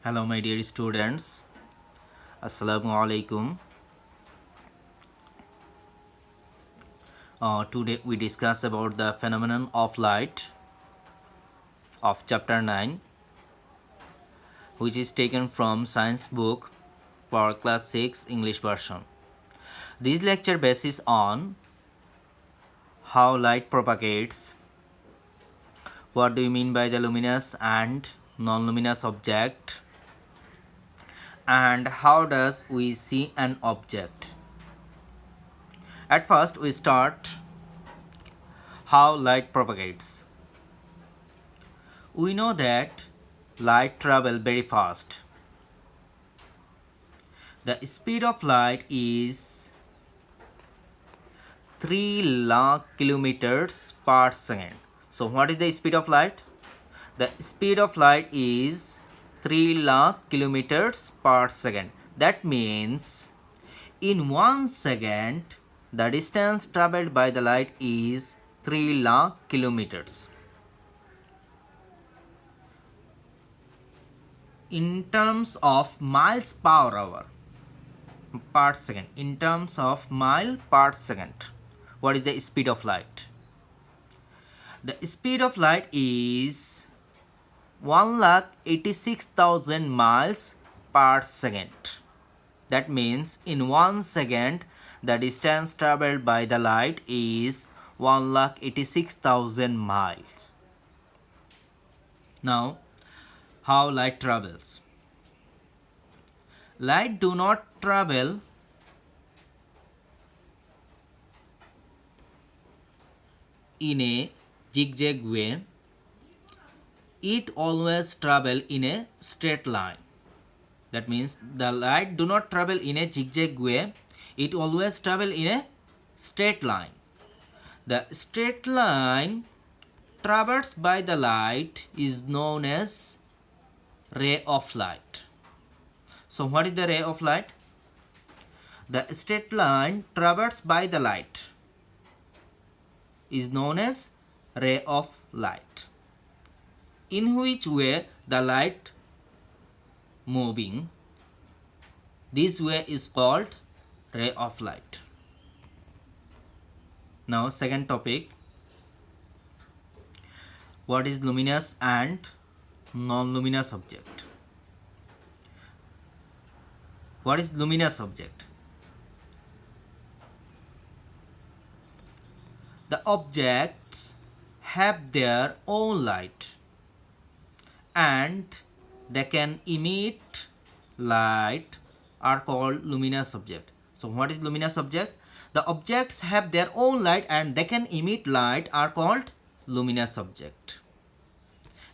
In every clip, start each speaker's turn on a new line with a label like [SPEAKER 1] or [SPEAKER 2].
[SPEAKER 1] Hello, my dear students. Assalamu alaikum. Today we discuss about the phenomenon of light of chapter 9, which is taken from science book for class 6 English version. This lecture bases on how light propagates, what do you mean by the luminous and non-luminous object, and how does we see an object. At first we start how light propagates. We know that light travels very fast. The speed of light is 3 lakh kilometers per second. So what is the speed of light? The speed of light is 3 lakh kilometers per second. That means in 1 second the distance traveled by the light is 3 lakh kilometers. In terms of miles per hour per second, in terms of mile per second, what is the speed of light? The speed of light is 1,86,000 miles per second. That means in 1 second the distance traveled by the light is 1,86,000 miles. Now, how light travels? Light do not travel in a zigzag way. It always travel in a straight line. That means the light do not travel in a zigzag way. It always travel in a straight line. The straight line traversed by the light is known as ray of light. So what is the ray of light? The straight line traversed by the light is known as ray of light. In which way the light moving, this way is called ray of light. Now second topic, what is luminous and non-luminous object? What is luminous object? The objects have their own light and they can emit light are called luminous object. So what is luminous object? The objects have their own light and they can emit light are called luminous object.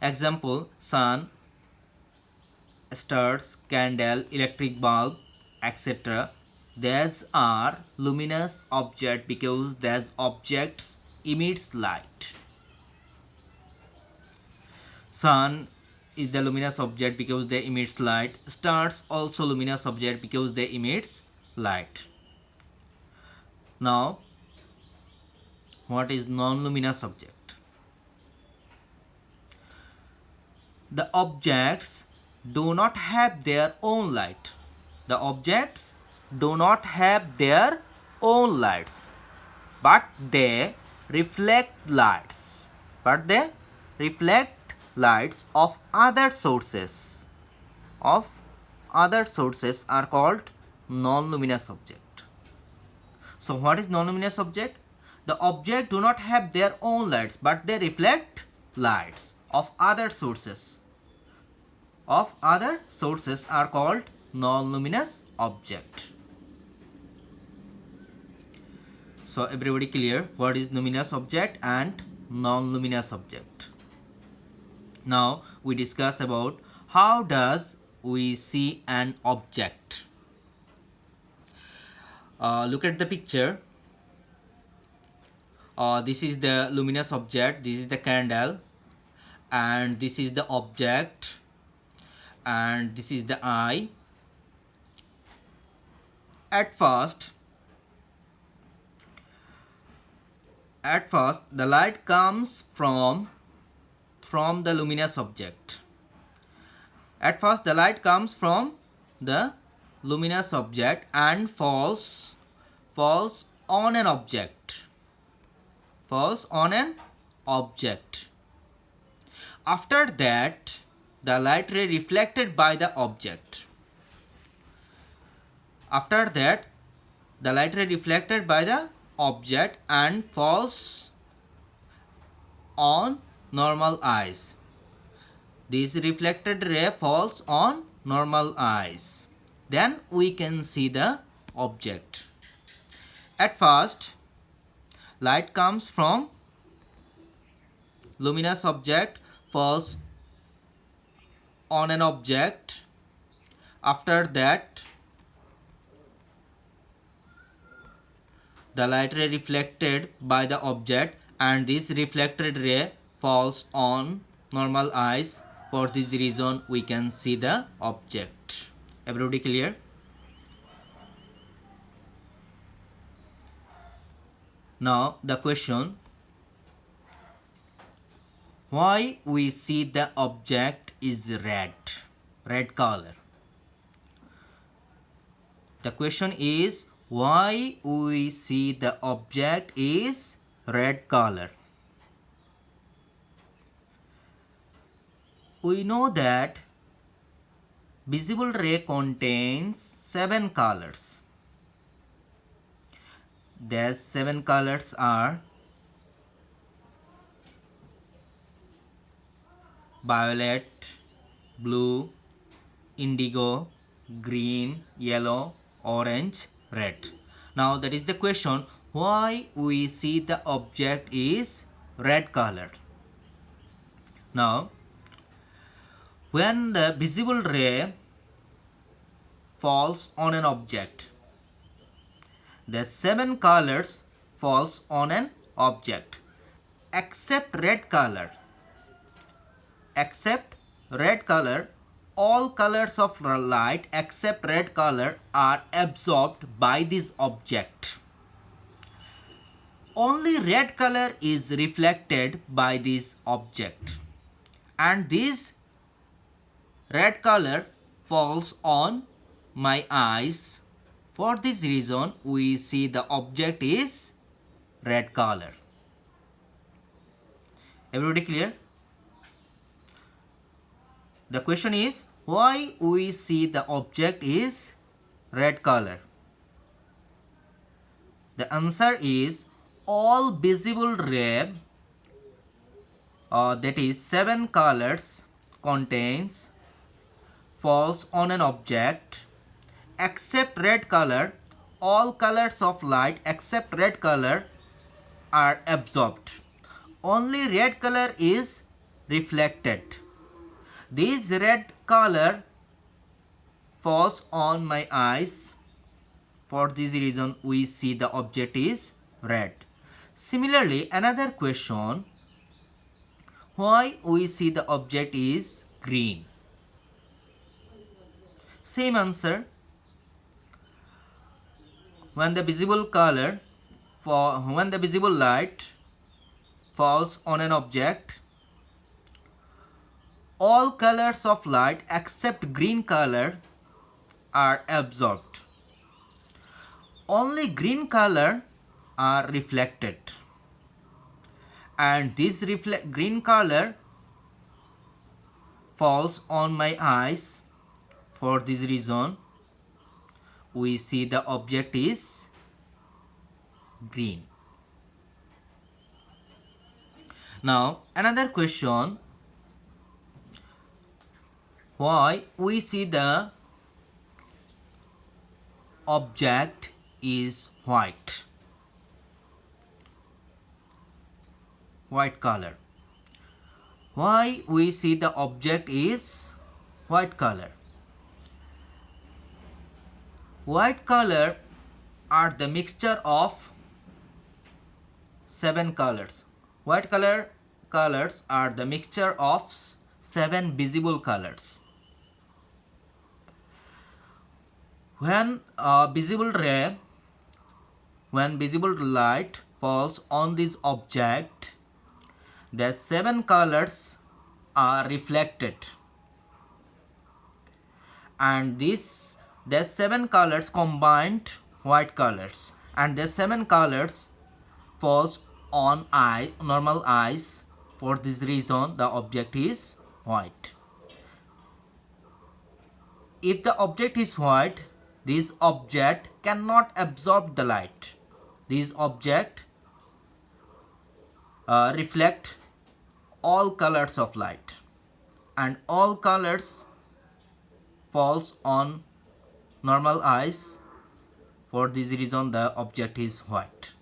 [SPEAKER 1] Example, sun, stars, candle, electric bulb, etc. These are luminous object because these objects emits light. Sun is the luminous object because they emits light. Stars also luminous object because they emits light. Now, what is non-luminous object? The objects do not have their own light. The objects do not have their own lights, but they reflect lights. But they reflect lights of other sources. Of other sources are called non-luminous object. So what is non-luminous object? The object do not have their own lights, but they reflect lights of other sources. Of other sources are called non-luminous object. So everybody clear what is luminous object and non-luminous object. Now we discuss about how does we see an object. Look at the picture. This is the luminous object, this is the candle, and this is the object, and this is the eye. At first the light comes from the luminous object. At first the light comes from the luminous object and falls on an object. Falls on an object. After that, the light ray reflected by the object. After that, the light ray reflected by the object and falls on normal eyes. This reflected ray falls on normal eyes. Then we can see the object. At first, light comes from luminous object, falls on an object. After that, the light ray reflected by the object and this reflected ray falls on normal eyes. For this reason we can see the object. Everybody clear? Now the question, why we see the object is red color. The question is, why we see the object is red color. We know that visible ray contains 7 colors. These 7 colors are violet, blue, indigo, green, yellow, orange, red. Now that is the question, why we see the object is red color. Now when the visible ray falls on an object, the 7 colors falls on an object except red color. Except red color, all colors of light except red color are absorbed by this object. Only red color is reflected by this object, and this red color falls on my eyes. For this reason we see the object is red color. Everybody clear? The question is, why we see the object is red color. The answer is, all visible ray, that is 7 colors contains, falls on an object except red color. All colors of light except red color are absorbed. Only red color is reflected. This red color falls on my eyes. For this reason we see the object is red. Similarly, another question, why we see the object is green. Same answer. When the visible light falls on an object, all colors of light except green color are absorbed. Only green color are reflected, and this green color falls on my eyes. For this reason we see the object is green. Now another question, why we see the object is white color. Why we see the object is white color. White color are the mixture of 7 colors. White colors are the mixture of 7 visible colors. When visible light falls on this object, the 7 colors are reflected. and the 7 colors combined white colors, and the 7 colors falls on normal eyes. For this reason the object is white. If the object is white, this object cannot absorb the light. This object reflect all colors of light, and all colors falls on normal eyes. For this reason the object is white.